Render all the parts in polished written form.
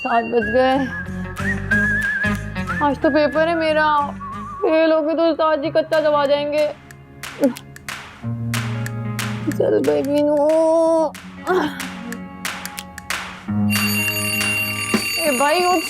7 बज गए। आज तो पेपर है मेरा, फेल हो गए तो उस्ताद जी कच्चा दबा जाएंगे। चल बेबी नो। ए भाई उठ।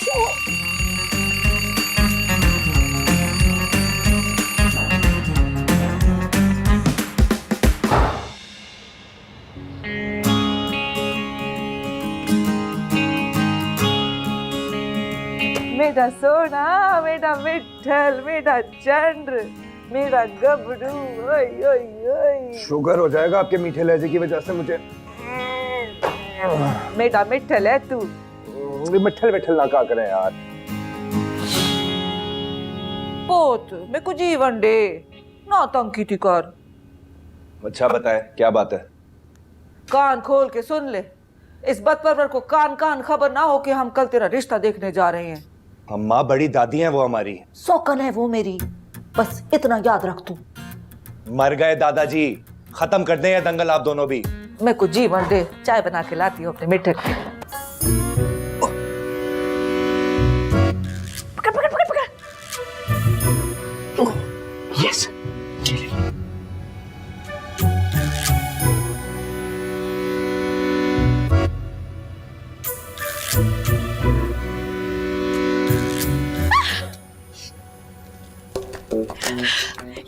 मेरा सोना, मेरा मिठल, मेरा चंद्र, मेरा गबरू, ओय ओय ओय। शुगर हो जाएगा आपके मीठे लहजे की वजह से मुझे। मेरा मिठल है तू। मिठल मिठल ना कहा करें यार। पोत मैं कुछ जीवन दे ना तंकी थी कर। अच्छा बताए क्या बात है? कान खोल के सुन ले, इस बदपरवर को कान कान खबर ना हो कि हम कल तेरा रिश्ता देखने जा रहे हैं। अम्मा बड़ी दादी हैं वो हमारी। सौकन है वो मेरी, बस इतना याद रख तू। मर गए दादाजी, खत्म कर दें ये दंगल आप दोनों भी। मैं कुछ जीवन दे, चाय बना के लाती हूँ अपने मिठल की। पकड़ पकड़ पकड़ पकड़। यस।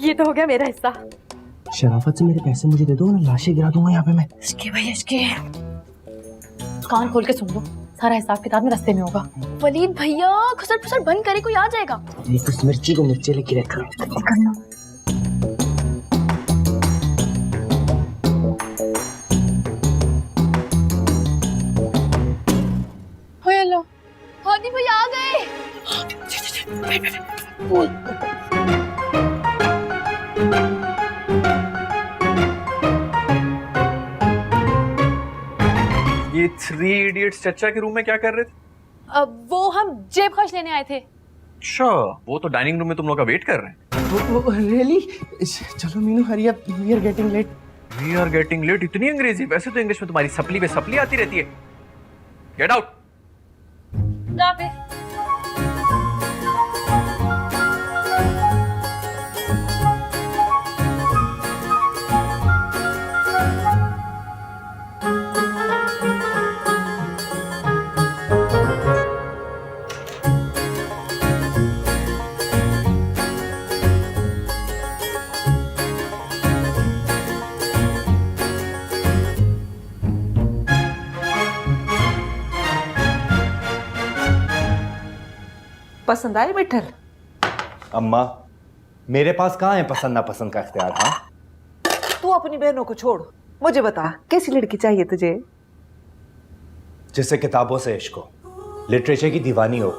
ये तो हो गया मेरा हिस्सा। शराफत से मेरे पैसे मुझे दे दो, ना लाशें गिरा दूंगा यहाँ पे मैं। इसके भाई इसके कान खोल के सुन लो, सारा हिसाब किताब में रास्ते में होगा। वलीद भैया खुसर फुसर बंद करे, कोई आ जाएगा। एक उस मिर्ची को मिर्ची लेके रखा। ओए अल्लाह, हादी भैया आ गए। ये 3 इडियट्स चचा के रूम में क्या कर रहे थे? अब वो हम जेब खर्च लेने आए थे। अच्छा, वो तो डाइनिंग रूम में तुम लोग का वेट कर रहे हैं। रियली? चलो Meenu hurry up, we are getting late. We are getting late? इतनी अंग्रेजी? वैसे तो इंग्लिश में तुम्हारी सप्ली पे सप्ली आती रहती है। Get out. पसंद आई मिठल? अम्मा मेरे पास कहाँ है पसंद नापसंद का इख्तियार। हाँ तू अपनी बहनों को छोड़, मुझे बता कैसी लड़की चाहिए तुझे? जिससे किताबों से इश्क हो, लिटरेचर की दीवानी हो।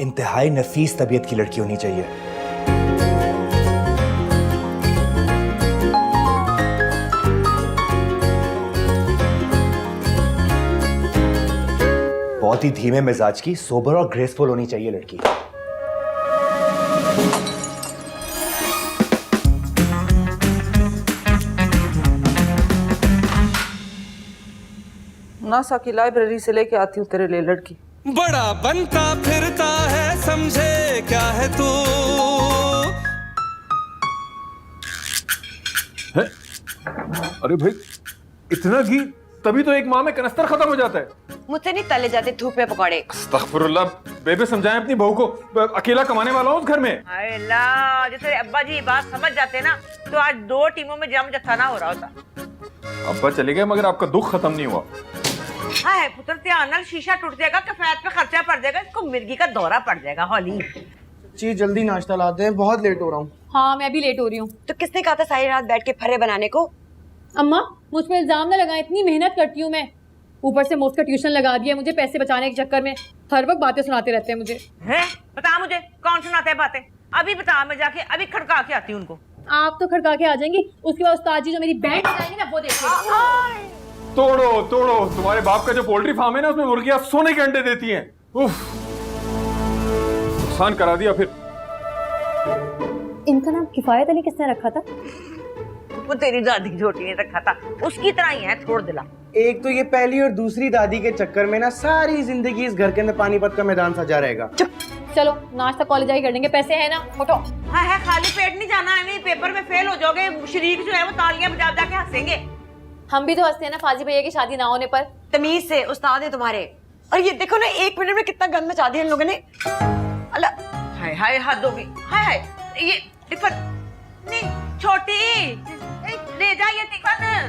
इंतहाई नफीस तबीयत की लड़की होनी चाहिए। बहुत ही धीमे मिजाज की, सोबर और ग्रेसफुल होनी चाहिए लड़की। नासा की लाइब्रेरी से लेके आती हूँ तेरे लिए लड़की। बड़ा बनता फिरता है, समझे क्या है तू? है? अरे भाई इतना घी, तभी तो एक माह में कनस्तर खत्म हो जाता है। मुझसे नहीं तले जाते धूप में पकौड़े। अस्तगफुरुल्लाह, बेबे समझाएं अपनी बहू को, अकेला कमाने वाला हूँ उस घर में। अल्लाह, जैसे अब्बा जी बात समझ जाते ना तो आज 2 टीमों में जम जत्था ना हो रहा होता। अब्बा चले गए मगर आपका दुख खत्म नहीं हुआ। हाँ पुत्र, ध्यान नाल शीशा टूट जाएगा, कफायत पे खर्चा पड़ जाएगा, इसको मिर्गी का दौरा पड़ जाएगा। हौली जी जल्दी नाश्ता लाते हैं, बहुत लेट हो रहा हूँ। हाँ मैं भी लेट हो रही हूँ। तो किसने कहा था सारी रात बैठ के फर्रे बनाने को? अम्मा मुझ पे इल्जाम ना लगाएं, इतनी मेहनत करती हूँ मैं, ऊपर से मुफ्त का ट्यूशन लगा दिया मुझे पैसे बचाने के चक्कर में। हर वक्त बातें सुनाते रहते हैं मुझे। हैं? बता मुझे कौन सुनाते हैं बातें? अभी बता, मैं जाके अभी खड़का के आती हूँ उनको। आप तो खड़का के आ जाएंगी, उसके बाद उस्ताद जी जो मेरी बैंड बजाएंगे ना वो देखिए। तोड़ो तोड़ो, तुम्हारे बाप का जो पोल्ट्री फार्म है ना उसमें मुर्गियां सोने के अंडे देती हैं। उफ, नुकसान करा दिया फिर। इनका नाम किफायत अली किसने रखा था? वो तेरी दादी की छोटी ने रखा था, उसकी तरह ही है, छोड़ दिला। एक तो ये पहली और दूसरी दादी के चक्कर में ना सारी जिंदगी इस घर के अंदर पानीपत का मैदान सजा रहेगा। चलो नाश्ता कॉलेज आके कर लेंगे, पैसे है ना, फोटो। हाँ है, खाली पेट नहीं जाना है, पेपर में फेल हो जाओगे। शरीक जो है वो तालियां बजा बजा के हंसेंगे। हम भी तो हंसते हैं ना फाजी भैया की शादी ना होने पर। तमीज से उस्ताद है तुम्हारे। और ये देखो ना, 1 मिनट में कितना गंद मचा दिया इन लोगों ने। अल्लाह, हाय हाय हद होगी। हाय हाय, ये टिफिन नहीं, छोटी ले जा ये टिफिन।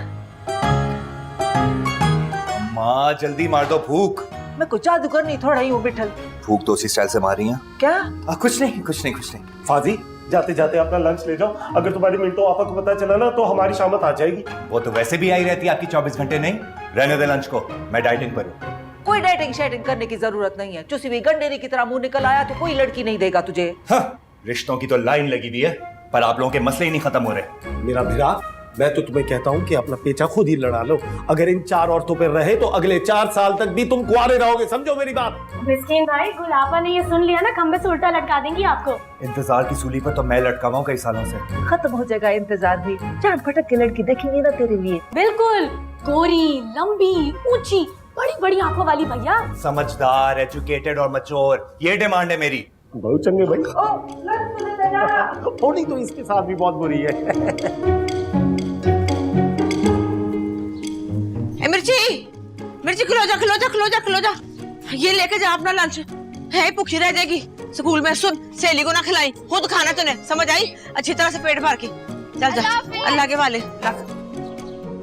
माँ जल्दी मार दो भूख। मैं कुछ जादूगर नहीं, थोड़ा ही हूँ बिठल। भूख तो उसी स्टाइल से मार रही हैं। क्या? कुछ नहीं कुछ नहीं कुछ नहीं। फाजी जाते जाते अपना लंच ले जाओ, अगर तुम्हारी मिनटों आपा को पता चला ना तो हमारी शामत आ जाएगी। वो तो वैसे भी आई रहती है आपकी 24 घंटे। नहीं रहने दे लंच को, मैं डाइटिंग पर हूँ। कोई डाइटिंग शाइटिंग करने की जरूरत नहीं है। चुसी हुई गंडेरी की तरह मुंह निकल आया तो कोई लड़की नहीं देगा तुझे। हाँ, रिश्तों की तो लाइन लगी हुई है, पर आप लोगों के मसले ही नहीं खत्म हो रहे। मेरा भिरा, मैं तो तुम्हें कहता हूँ कि अपना पेचा खुद ही लड़ा लो। अगर इन 4 औरतों पर रहे तो अगले 4 साल तक भी तुम कुंवारे रहोगे, समझो मेरी बात। मिस्कीन भाई, गुलाबा ने ये सुन लिया ना, खंबे से उल्टा लटका देंगी आपको। इंतजार की सूली पर तो मैं लटका हुआ हूं कई सालों से। खत्म हो जाएगा इंतजार भी। चांद फटक के लड़की देखेंगे ना तेरे लिए। बिल्कुल, गोरी, लंबी, ऊंची, बड़ी बड़ी आंखों वाली भैया। समझदार, एजुकेटेड और मैच्योर, ये डिमांड है मेरी। बहुत चंगे भाई। थोड़ी तो इसके साथ भी बहुत बुरी है। मिर्ची खिलो जा खिलो जा खिलो जा खिलो जा। ये लेके जा अपना लंच, है भूखी रह जाएगी स्कूल में। सुन, सहेली को ना खिलाई, खुद खाना तूने, समझ आई? अच्छी तरह से पेट भर के चल जा। अल्लाह के वाले रख।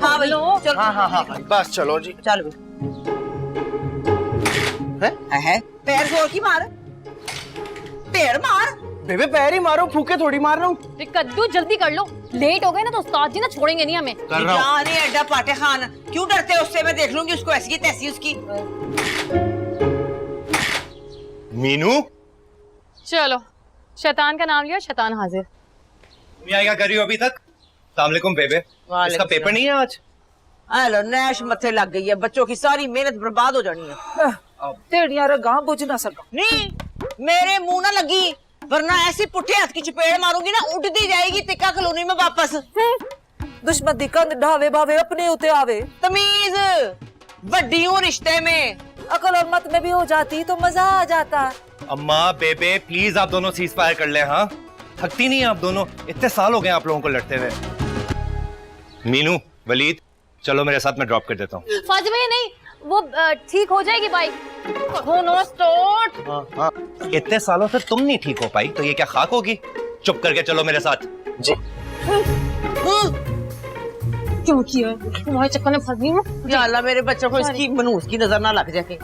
हाँ भाई चलो। हाँ बस चलो जी। चल है पैर जोर की मार, पेड़ मार। बेबे पैर ही मारो, फूके थोड़ी मार रहा हूँ। कद्दू जल्दी कर लो, लेट हो गए ना तो उस्ताद जी ना छोड़ेंगे नहीं हमें। नहीं अड्डा पाटे खान, क्यों डरते हो उससे? मैं देख लूंगी उसको, ऐसी की तैसी उसकी। मीनू, चलो शैतान का नाम लिया, शैतान हाजिर। तुम क्या कर रही हो अभी तक? अस्सलाम वालेकुम बेबे, इसका पेपर नहीं है आज? हेलो, नैश मत्थे लग गई है, बच्चों की सारी मेहनत बर्बाद हो जानी है। तेड़ियां रगा बुझ ना सका। नहीं मेरे मुंह ना लगी, वरना ऐसी पुट्ठे हाथ की चपेड़ मारूंगी ना, उठती जाएगी टिक्का कॉलोनी में वापस। दुश्मन दी कंध ढावे बावे अपने उते आवे। तमीज, वड्डी हूँ रिश्ते में। अकल और मत में भी हो जाती तो मजा आ जाता। अम्मा बेबे प्लीज आप दोनों सीज फायर कर ले। हाँ, थकती नहीं आप दोनों, इतने साल हो गए आप लोगों को लड़ते हुए। मीनू, वलीद, चलो मेरे साथ, मैं ड्रॉप कर देता हूँ। फाजी भैया नहीं, वो ठीक हो जाएगी बाइक। हाँ, इतने सालों से तुम नहीं ठीक हो पाई तो ये क्या खाक होगी? चुप करके चलो मेरे साथ। जी। क्यों किया? तुम्हारे चक्कर में फंसी हूँ। या अल्लाह, मेरे बच्चों को इसकी मनूस की नजर ना लग जाए।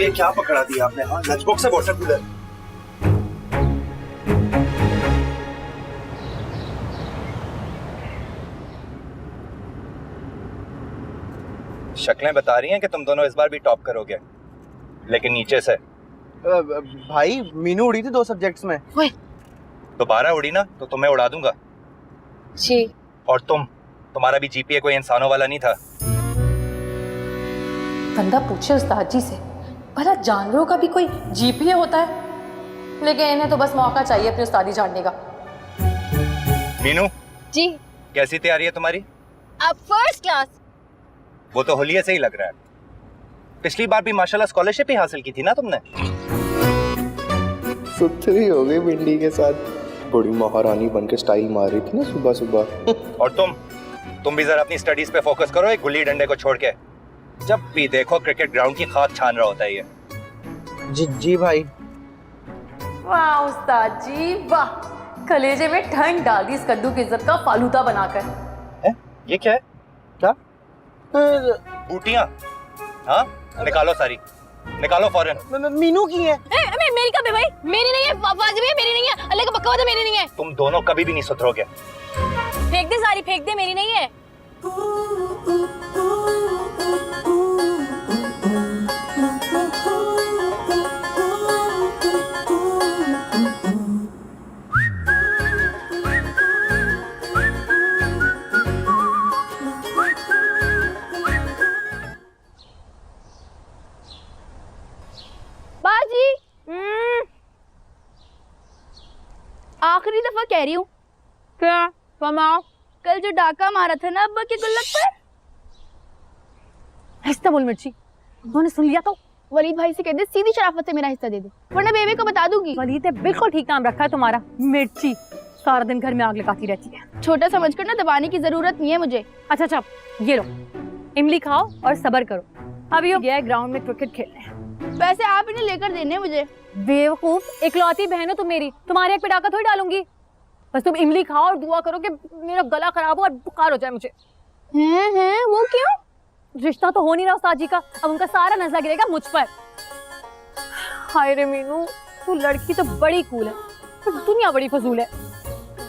ये क्या पकड़ा दिया आपने? हाँ, लंच बॉक्स है, वाटर कूलर। शक्लें बता रही हैं कि तुम दोनों इस बार भी टॉप करोगे, लेकिन नीचे से। भाई मीनू उड़ी थी 2 सब्जेक्ट्स में। दोबारा उड़ी ना तो तुम्हें उड़ा दूंगा। जी। और तुम्हारा भी जीपीए कोई इंसानों वाला नहीं था। बंदा पूछे उस्ताद जी से, भला जानवरों का भी कोई जीपीए होता है? लेकिन इन्हें तो बस मौका चाहिए अपनी उस्तादी झाड़ने का। मीनू जी। कैसी तैयारी है तुम्हारी? अब फर्स्ट क्लास। वो तो होलिये से ही लग रहा है। पिछली बार भी माशाल्लाह स्कॉलरशिप ही हासिल की थी ना तुमने। सुथरी हो गई भिंडी के साथ, बड़ी महारानी बन के स्टाइल मार रही थी ना सुबह सुबह। और तुम भी जरा अपनी स्टडीज पे फोकस करो, एक गुल्ली डंडे को छोड़ के। जब भी देखो क्रिकेट ग्राउंड की खाद छान रहा होता है ये। जी भाई। वाह उस्ताद जी वाह, कलेजे में ठंड डाल दी इस कद्दू की इज्जत का फालूदा बनाकर। ये क्या है? क्या? बूटियां? हाँ, निकालो सारी, निकालो फौरन। मीनू की है। मेरी कब है भाई? मेरी नहीं है फाजी भैया, मेरी नहीं है। अल्लाह का पक्का वादा मेरी नहीं है। तुम दोनों कभी भी नहीं सुधरोगे। फेंक दे सारी, फेंक दे, मेरी नहीं है। दफा कह रही हूँ। क्या फरमाओ। कल जो डाका मारा था ना अब्बा के गुल्लक पर, हिस्सा बोल मिर्ची, उन्होंने सुन लिया तो वलीद भाई से कह दे सीधी शराफत से मेरा हिस्सा दे दे, वरना बेबे को बता दूंगी। वलीद ने बिल्कुल ठीक नाम रखा है तुम्हारा, मिर्ची। सारा दिन घर में आग लगाती रहती है। छोटा समझकर ना दबाने की जरूरत नहीं है मुझे। अच्छा, ये लो, इमली खाओ और सब्र करो। अभी ये ग्राउंड में क्रिकेट खेलने। वैसे आप इन्हें लेकर देने मुझे। बेवकूफ, इकलौती बहन हो तुम मेरी, तुम्हारे एक पे डाका थोड़ी डालूंगी। बस तुम इमली खाओ और दुआ करो कि मेरा गला खराब हो और बुखार हो जाए मुझे। हैं वो क्यों? रिश्ता तो हो नहीं रहा उस्ताद जी का, अब उनका सारा नजला गिरेगा मुझ पर। हाय रे मीनू, तू लड़की तो बड़ी कूल है पर दुनिया बड़ी फजूल है।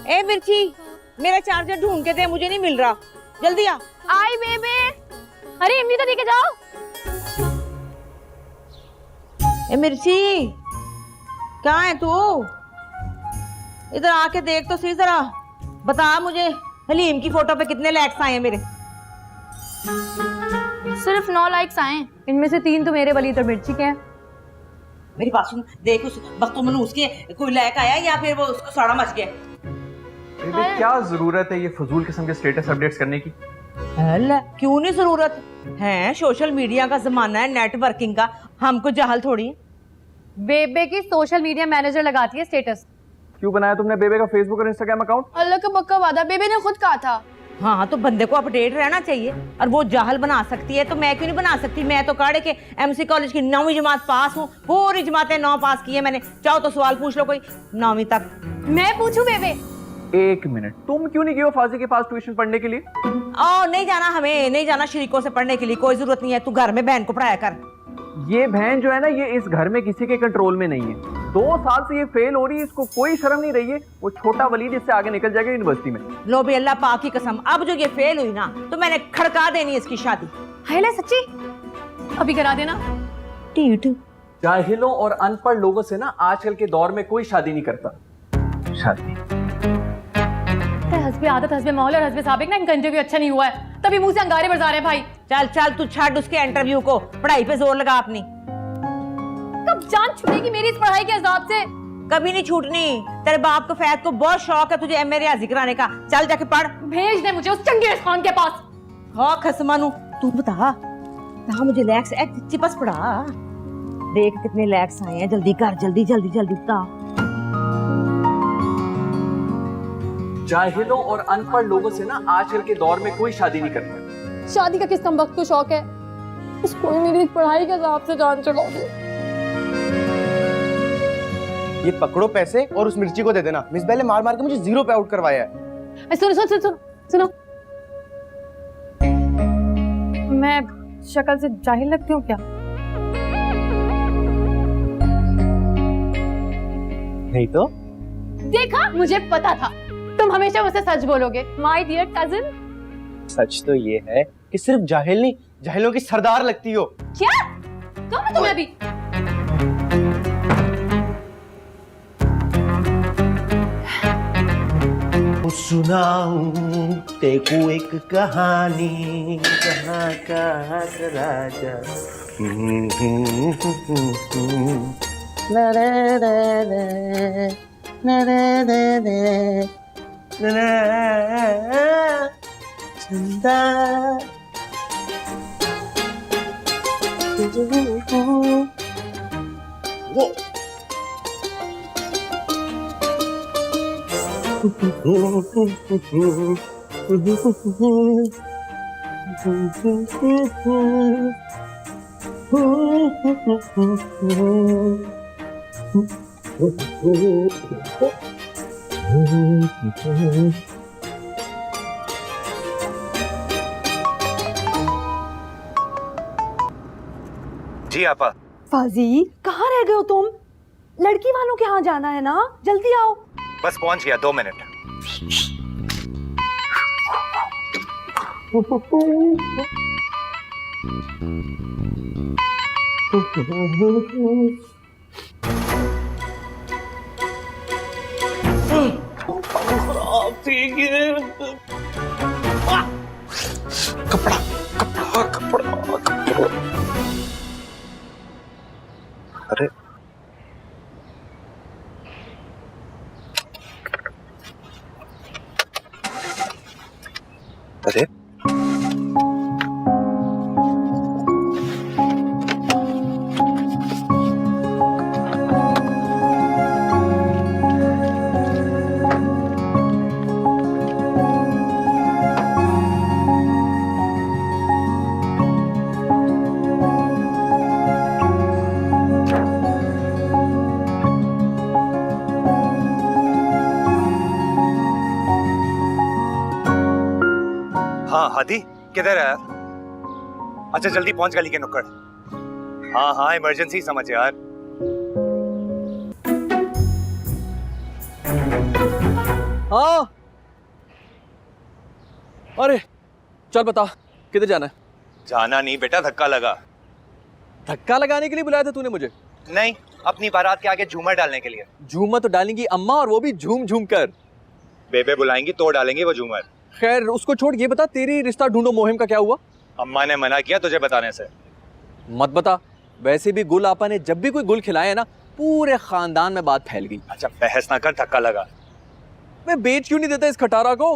ए मिर्ची, मेरा चार्जर ढूंढ के दे, मुझे नहीं मिल रहा, जल्दी आ। आई बेबे। अरे इमली तो देके जाओ। ए मिर्ची, कहाँ है तू? इधर आके देख तो सही जरा, बता मुझे हलीम की फोटो पे कितने लाइक्स आए हैं मेरे? सिर्फ 9 लाइक्स आए। इनमें से 3 तो मेरे वलीद और मिर्ची के हैं। मेरी बात सुन, देख उस बख्तुमनूस के कोई लाइक आया या फिर वो उसको साड़ा मच गया? बेबे क्या जरूरत है ये फजूल किस्म के स्टेटस अपडेट्स करने की? अल्लाह, क्यों नहीं जरूरत है? सोशल मीडिया का जमाना है, नेटवर्किंग का, हमको जहल थोड़ी है। बेबे की सोशल मीडिया मैनेजर लगाती है स्टेटस। क्यों बनाया तुमने बेबे का फेसबुक और इंस्टाग्राम अकाउंट? अल्लाह का पक्का वादा, बेबे ने खुद कहा था। हाँ तो बंदे को अपडेट रहना चाहिए, और वो जाहल बना सकती है तो मैं क्यों नहीं बना सकती? मैं तो काड़े के एमसी कॉलेज की 9वीं जमात पास हूँ, पूरी जमातें 9 पास की है मैंने। चाहो तो सवाल पूछ लो कोई 9वीं तक। मैं पूछूं बेबे? एक मिनट, तुम क्यों नहीं गई हो फाजी के पास ट्यूशन पढ़ने के लिए? नहीं जाना, हमें नहीं जाना शरीकों से पढ़ने के लिए, कोई जरूरत नहीं है, तू घर में बहन को पढ़ाया कर। ये बहन जो है ना, ये इस घर में किसी के कंट्रोल में नहीं है। 2 साल से ये फेल हो रही है, इसको कोई शर्म नहीं रही है। वो छोटा वलीद इससे आगे निकल जाएगा यूनिवर्सिटी में। लो भी अल्लाह पाक की कसम, अब जो ये फेल हुई ना तो मैंने खड़का देनी इसकी शादी। है सच्ची? अभी करा देना। टीट जाहिलों और अनपढ़ लोगों से ना आजकल के दौर में कोई शादी नहीं करता। शादी हस्बे आदत, हस्बे माहौल और हस्बे साबिक ना, इनका इंटरव्यू अच्छा नहीं हुआ है, तभी मुंह से अंगारे बरसा रहे हैं भाई। चल चल तू छाड़ उसके इंटरव्यू को, पढ़ाई पे जोर लगा अपनी। कब जान छूटेगी मेरी इस पढ़ाई के अजाब से? कभी नहीं छूटनी। तेरे बाप को फैद को बहुत शौक है तुझे एमए रियाजी कराने का, चल जाके पढ़। भेज दे मुझे उस चंगेज खान के पास। हाँ खसमानू, तू बता मुझे लैक्स चिपस पढ़ा, देख कितने लैक्स आए हैं, जल्दी कर, जल्दी जल्दी जल्दी बता। जाहिलों और अनपढ़ लोगों से ना आजकल के दौर में कोई शादी नहीं करता। शादी का किस कमबख्त को शौक है? उसको मेरी पढ़ाई के हिसाब से जान चढ़ाओगे। ये पकड़ो पैसे और उस मिर्ची को दे देना। मिस बेल ने मार मार के मुझे 0 पे आउट करवाया है। सुनो, मैं शक्ल से जाहिल लगती हूँ क्या? नहीं तो देखा, मुझे पता था तुम हमेशा मुझसे सच बोलोगे माय डियर कजिन। सच तो ये है कि सिर्फ जाहिल नहीं, जाहिलों की सरदार लगती हो। क्या कौन है तुम्हें अभी? सुनाऊं तेको एक कहानी, कहाँ का राजा। चंदा जी आपा। फाजी, कहाँ रह गए हो तुम? लड़की वालों के यहाँ जाना है ना, जल्दी आओ। बस पहुंच गया, 2 मिनट। कपड़ा कपड़ा कपड़ा कपड़ा। अरे अरे हाँ हाथी किधर है यार? अच्छा जल्दी पहुंच गली के नुक्कड़। हाँ हाँ इमरजेंसी समझ यार। हाँ अरे चल बता किधर जाना है? जाना नहीं बेटा, धक्का लगा। धक्का लगाने के लिए बुलाया था तूने मुझे? नहीं, अपनी बारात के आगे झूमर डालने के लिए। झूमर तो डालेंगी अम्मा, और वो भी झूम झूम कर। बेबे बुलाएंगी तो डालेंगे वो झूमर। खैर उसको छोड़, ये बता तेरी रिश्ता ढूंढो मुहिम का क्या हुआ? अम्मा ने मना किया तुझे बताने से। मत बता। वैसे भी गुल आपा ने जब भी कोई गुल खिलाया ना, पूरे खानदान में बात फैल गई। अच्छा बहस ना कर, धक्का लगा। मैं बेच क्यों नहीं देता इस खटारा को?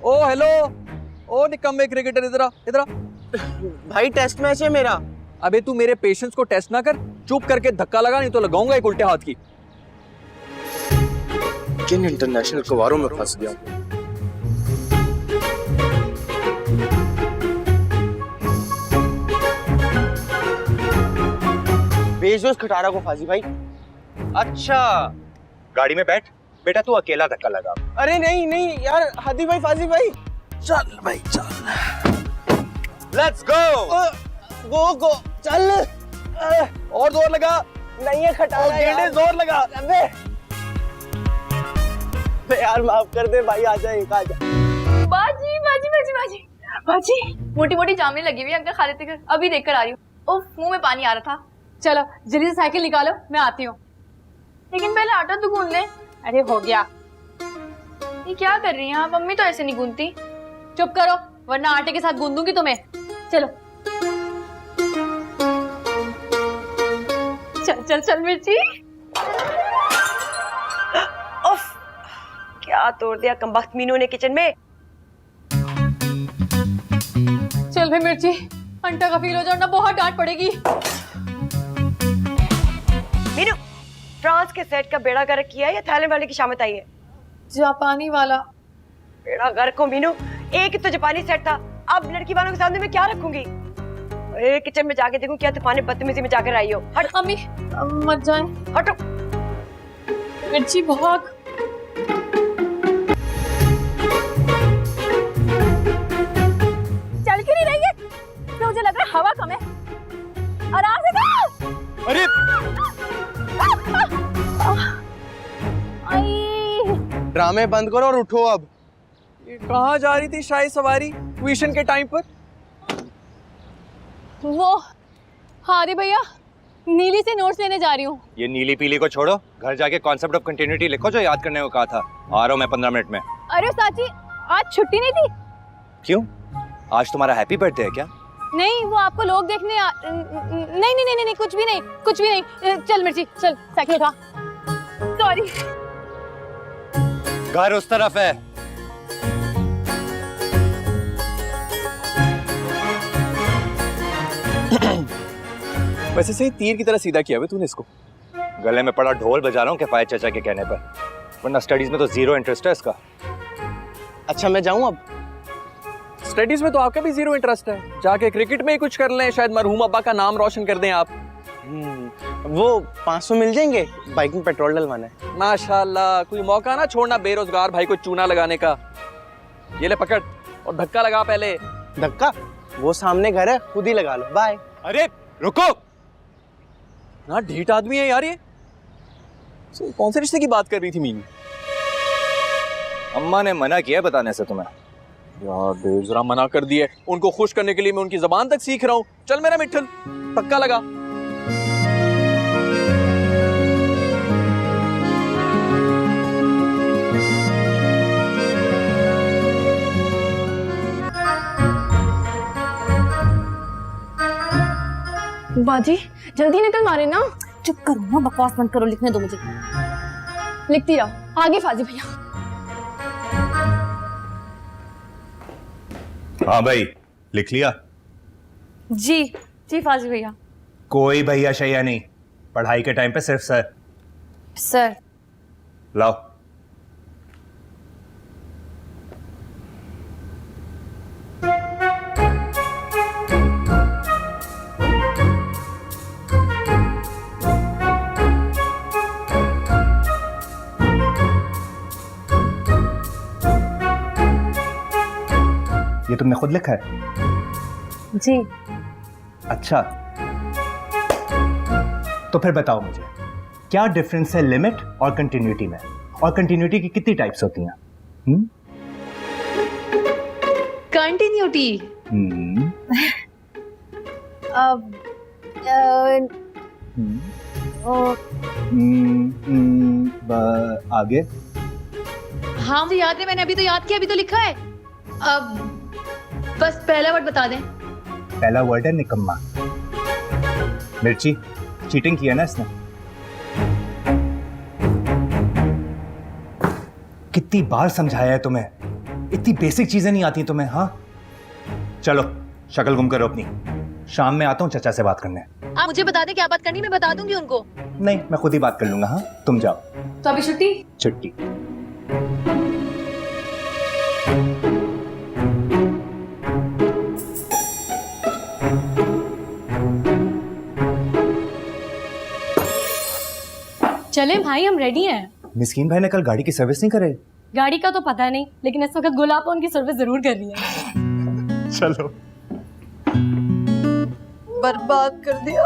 ओ हेलो, ओ निकम्मे क्रिकेटर, इधर आ इधर आ। भाई टेस्ट मैच है मेरा। अबे तू मेरे पेशेंस को टेस्ट ना कर, चुप करके धक्का लगा, नहीं तो लगाऊंगा एक उल्टे हाथ की। किन इंटरनेशनल कुवारों में फंस गया। भेज दो इस खटारा को फाजी भाई। अच्छा गाड़ी में बैठ बेटा, तू अकेला धक्का लगा। अरे नहीं नहीं यार, हादी भाई फाजी भाई। चल भाई चल, लेट्स गो। गो चल। और जोर लगा। नहीं है खटारा यार, जोर लगा। अबे यार माफ कर दे भाई, आजा एक आजा। बाजी बाजी बाजी बाजी बाजी, मोटी मोटी जामने लगी हुई अंकल खालिद के घर, अभी देख कर आ रही हूँ। ओह मुंह में पानी आ रहा था। चलो जल्दी से साइकिल निकालो, मैं आती हूँ। लेकिन पहले आटा तो गूंद ले। अरे हो गया। ये क्या कर रही हैं आप? मम्मी तो ऐसे नहीं गूंदती। चुप करो वरना आटे के साथ गूंदूंगी तुम्हें। चलो चल चल चल मिर्ची। उफ, क्या तोड़ दिया कमबख्त मीनू ने किचन में। चल भाई मिर्ची, अंटा का फील हो जाओ ना, बहुत डांट पड़ेगी। मीनू, फ्रांस के सेट का बेड़ा गर्क किया है या थाईलैंड वाले की शामत आई है? जापानी वाला बेड़ा गर्क हो मीनू, एक ही तो जापानी सेट था, अब लड़की वालों के सामने मैं क्या रखूंगी? अरे किचन में जाके देखूं क्या तूफान बदतमीजी में जाकर आई हो। हट अम्मी, मत जाए। हटो। मिर्ची भाग। चल क्यों नहीं रही है? तो मुझे लग रहा है हवा कम है। आराम से जाओ। अरे ड्रामे बंद करो और उठो अब। ये कहाँ जा रही थी शाही सवारी ट्यूशन के टाइम पर? वो हादी भैया, नीली से नोट्स लेने जा रही हूँ। ये नीली पीली को छोड़ो, घर जाके कॉन्सेप्ट ऑफ कंटिन्यूटी लिखो जो याद करने को कहा था। आ रहा हूँ मैं 15 मिनट में। अरे साची, आज छुट्टी नहीं थी? क्यों, आज तुम्हारा हैप्पी बर्थडे है क्या? नहीं, वो आपको लोग देखने नहीं नहीं नहीं नहीं, कुछ भी नहीं, कुछ भी नहीं। चल मिर्ची चल, साइकिल उठा। सॉरी। घर उस तरफ है। वैसे सही तीर की तरह सीधा किया तूने इसको। गले में पड़ा ढोल बजा रहा हूँ किफायत चाचा के कहने पर, वरना स्टडीज में तो जीरो इंटरेस्ट है इसका। अच्छा मैं जाऊं अब? स्टडीज में तो आपका भी जीरो इंटरेस्ट है, जाके क्रिकेट में ही कुछ कर लें, शायद मरहूम अब्बा का नाम रोशन कर दें आप। वो 500 मिल जाएंगे, बाइक में पेट्रोल डलवाना है। माशाल्लाह, कोई मौका ना छोड़ना बेरोजगार भाई को चूना लगाने का। ये ले पकड़ और धक्का लगा पहले। धक्का? वो सामने घर है, खुद ही लगा लो। बाय। अरे रुको ना, ढीठ आदमी है यार ये। कौन से रिश्ते की बात कर रही थी मीनू? अम्मा ने मना किया बताने से तुम्हें। यार देव, जरा मना कर दिए। उनको खुश करने के लिए मैं उनकी जबान तक सीख रहा हूँ। चल मेरा मिट्ठल, धक्का लगा। बाजी जल्दी निकल मारे ना। चुप करो ना, बकवास बंद करो, लिखने दो मुझे। लिखती रहो आगे फाजी भैया। हाँ भाई, लिख लिया? जी जी फाजी भैया। कोई भैया शैया नहीं, पढ़ाई के टाइम पे सिर्फ सर। सर लाओ। ये तुमने खुद लिखा है? जी। अच्छा, तो फिर बताओ मुझे क्या डिफरेंस है लिमिट और कंटिन्यूटी में, और कंटिन्यूटी की कितनी टाइप्स होती हैं? कंटिन्यूटी आगे? हाँ मुझे याद है, मैंने अभी तो याद किया, अभी तो लिखा है। अब बस पहला वर्ड बता दें। पहला वर्ड है निकम्मा। मिर्ची, चीटिंग किया ना इसने। कितनी बार समझाया है तुम्हें, इतनी बेसिक चीजें नहीं आती तुम्हें? हाँ चलो शक्ल गुम करो अपनी, शाम में आता हूँ चचा से बात करने। आप मुझे बता दें क्या बात करनी, मैं बता दूंगी उनको। नहीं, मैं खुद ही बात कर लूंगा। हाँ तुम जाओ। तो अभी छुट्टी? छुट्टी। चले भाई, हम रेडी हैं। मिस्कीन भाई ने कल गाड़ी की सर्विस नहीं करे? गाड़ी का तो पता नहीं, लेकिन इस वक्त गुलाब उनकी सर्विस जरूर कर रही है। चलो। बर्बाद कर दिया।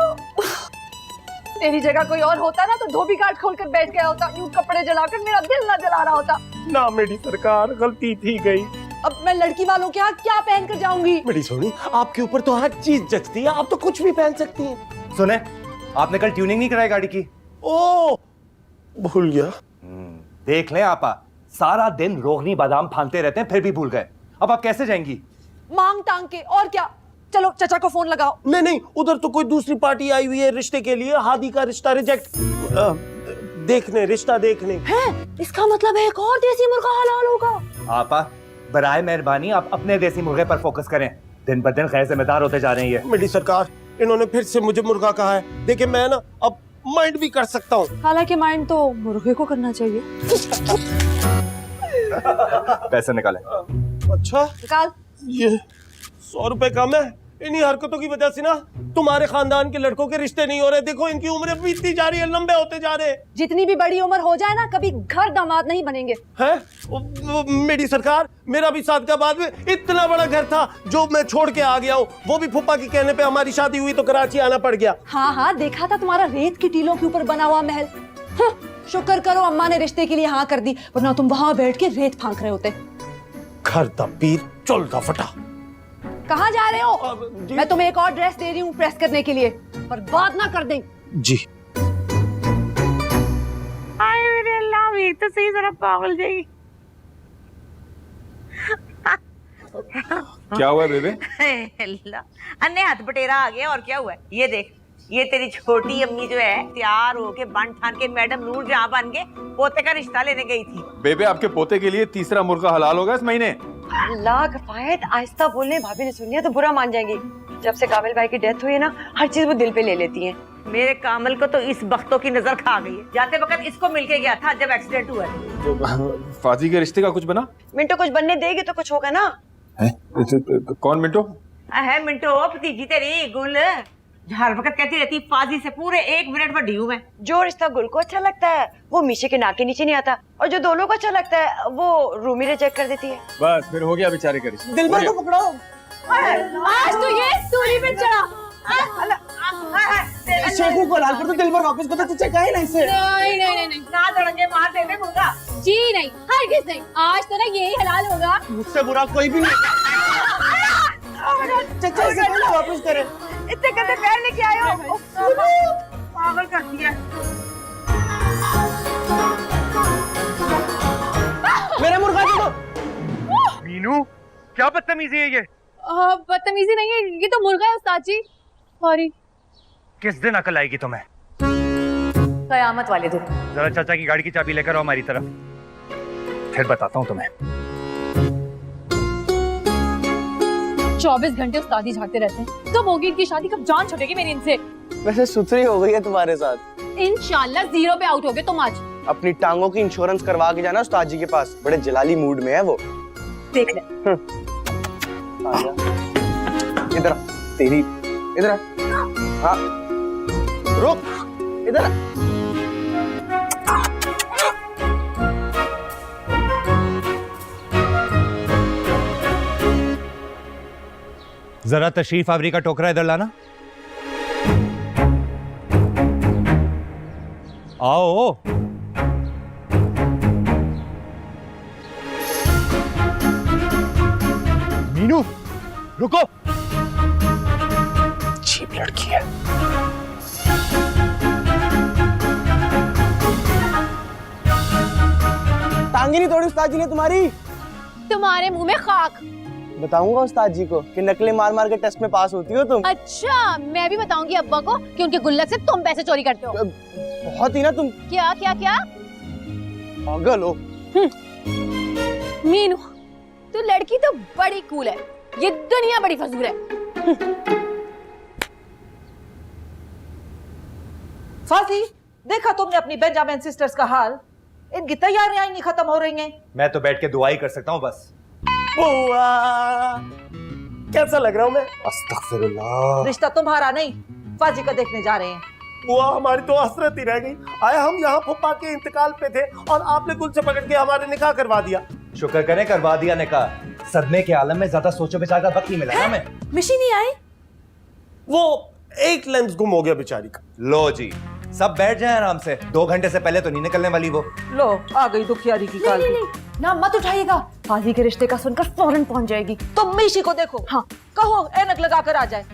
तेरी जगह कोई और होता ना तो धोबी कार्ड खोलकर बैठ गया होता, यूं कपड़े जलाकर मेरा दिल ना जला रहा होता। ना मेरी सरकार, गलती थी गई। अब मैं लड़की वालों के यहाँ क्या पहन कर जाऊंगी? मेरी सोनी, आपके ऊपर तो हर चीज जचती है, आप तो कुछ भी पहन सकती हैं। सुने, आपने कल ट्यूनिंग नहीं कराई गाड़ी की? ओ भूल गया। देख ले आपा, सारा दिन रोगनी बादाम फांदते रहते हैं फिर भी भूल गए। अब आप कैसे जाएंगी? मांग टांग के, और क्या। चलो चचा को फोन लगाओ। नहीं नहीं, उधर तो कोई दूसरी पार्टी आई हुई है रिश्ते के लिए। हादी का रिश्ता रिजेक्ट देखने, रिश्ता देखने। हैं? इसका मतलब है एक और देसी मुर्गा हलाल होगा। आपा बराए मेहरबानी आप अपने देसी मुर्गे पर फोकस करें, दिन ब दिन गैर जिम्मेदार होते जा रहे हैं ये। मेरी सरकार, इन्होंने फिर से मुझे मुर्गा कहा है। देखिए मैं ना अब माइंड भी कर सकता हूँ। हालांकि माइंड तो मुर्गे को करना चाहिए। पैसे निकाले। अच्छा निकाल। ये 100 रुपए कम है। इन्हीं हरकतों की वजह से ना तुम्हारे खानदान के लड़कों के रिश्ते नहीं हो रहे। देखो इनकी उम्रें बीतती जा रही है, लंबे होते जा रहे हैं। जितनी भी बड़ी उम्र हो जाए ना, कभी घर दामाद नहीं बनेंगे। हैं? मेरी सरकार, मेरा भी सादकाबाद में इतना बड़ा घर था जो मैं छोड़ के आ गया हूँ। वो भी फूफा के कहने पे हमारी शादी हुई तो कराची आना पड़ गया। हाँ हाँ, देखा था तुम्हारा रेत की टीलों के ऊपर बना हुआ महल। हाँ, शुक्र करो अम्मा ने रिश्ते के लिए हाँ कर दी, वरना तुम वहां बैठ के रेत फांक रहे होते। घर दा पीर चल दा फटा। कहाँ जा रहे हो? मैं तुम्हें एक और ड्रेस दे रही हूँ प्रेस करने के लिए, पर बात ना कर दें। जी। आए मेरे अल्लाह, भी तो सही जरा पागल जाएगी। क्या हुआ बेबे? अल्लाह, अन्य हाथ बटेरा आ गया। और क्या हुआ? ये देख, ये तेरी छोटी अम्मी जो है तैयार होके बन ठान के मैडम नूर जहां बन के पोते का रिश्ता लेने गई थी। बेबे आपके पोते के लिए तीसरा मुर्गा हलाल होगा इस महीने। अल्लाह किफायत, आहिस्ता बोलने, भाभी ने सुन लिया तो बुरा मान जाएंगी। जब से काबिल भाई की डेथ हुई है ना, हर चीज वो दिल पे ले लेती हैं। मेरे कामल को तो इस बख्तों की नजर खा गई है। जाते वक्त इसको मिलके गया था जब एक्सीडेंट हुआ। तो फाजी के रिश्ते का कुछ बना? मिंटो कुछ बनने देगी तो कुछ होगा ना। कौन मिंटो? है मिंटो, भतीजी तेरी गुल, हर वक्त कहती रहती फाजी से पूरे 1 मिनट बड़ी हूँ मैं। जो रिश्ता गुल को अच्छा लगता है वो मीशे के नाक के नीचे नहीं आता, और जो दोनों को अच्छा लगता है वो रूमी रिजेक्ट कर देती है। बस फिर हो गया बेचारे का रिश्ता। दिलबर को पकड़ो। आज तो ये सूली पे चढ़ा। शेखू को लाल कर दो, दिलबर वापस को तो तुझे कहे नहीं से। नहीं नहीं नहीं नहीं, ना दड़ंगे मार देंगे मुर्गा। जी नहीं, हरगिज़ नहीं। आज तो ना यही हलाल होगा। मुझसे बुरा कोई भी नहीं। चचा इसे बोलो वापस करे। इतने गंदे पैर लेके आए हो, पागल कर दिया। मेरा मुर्गा दे दो। मीनू, क्या बदतमीजी है ये? बदतमीजी नहीं है, ये तो मुर्गा है उस्ताद जी। सॉरी। किस दिन अकल आएगी तुम्हें? कयामत वाले दिन। जरा चाचा की गाड़ी की चाबी लेकर आओ हमारी तरफ, फिर बताता हूँ तुम्हें। 24 घंटे उस्तादी झाड़ते रहते हैं, कब होगी इनकी शादी, कब जान छूटेगी मेरी इनसे। वैसे सुथरी हो गई है तुम्हारे साथ। इंशाल्लाह 0 पे आउट हो गए तुम आज। अपनी टांगों की इंश्योरेंस करवा के जाना उस्ताद जी के पास, बड़े जलाली मूड में है वो। देख ले। इधर आ, तेरी इधर आ। हाँ रुक, इधर आ। जरा तशरीफ आवरी का टोकरा इधर लाना। आओ। मीनू रुको, चीप लड़की है। टांगी नहीं तोड़ी उस्ताद जी ने तुम्हारी? तुम्हारे मुंह में खाक। बताऊंगा उस्ताद जी को कि नकलें मार मार के टेस्ट में पास होती हो तुम। अच्छा, मैं भी बताऊंगी अब्बा को कि उनके गुल्लक से तुम पैसे चोरी करते हो। बहुत ही ना तुम। क्या क्या क्या? पागल हो। मीनू, तू लड़की तो बड़ी कूल है, ये दुनिया बड़ी फजूल है। फाजी, देखा तुमने अपनी बेंजामिन सिस्टर्स का हाल? इनकी तैयारियां ही नहीं खत्म हो रही हैं। मैं तो बैठ के दुआ ही कर सकता हूँ बस। बुआ, कैसा लग रहा हूँ मैं? अस्तगफिरुल्लाह। रिश्ता तुम्हारा नहीं, फाजी का देखने जा रहे हैं। बुआ, हमारी तो हसरत ही रह गई। आए हम यहाँ फुप्पा के इंतकाल पे थे और आपने कुल से पकड़ के हमारे निकाह करवा दिया। शुक्र करें करवा दिया निकाह। सदमे के आलम में ज्यादा सोचो विचार का वक्त नहीं मिला ना मैं। मिशी नहीं आई? वो एक लेंस गुम हो गया बेचारी का। लो जी, सब बैठ जाए आराम से, 2 घंटे से पहले तो नहीं निकलने वाली वो। लो आ गई दुखियारी की काल। ना मत उठाइएगा, फाजी के रिश्ते का सुनकर फौरन पहुंच जाएगी। तुम मीशी को देखो, हाँ कहो ऐनक लगा कर आ जाए।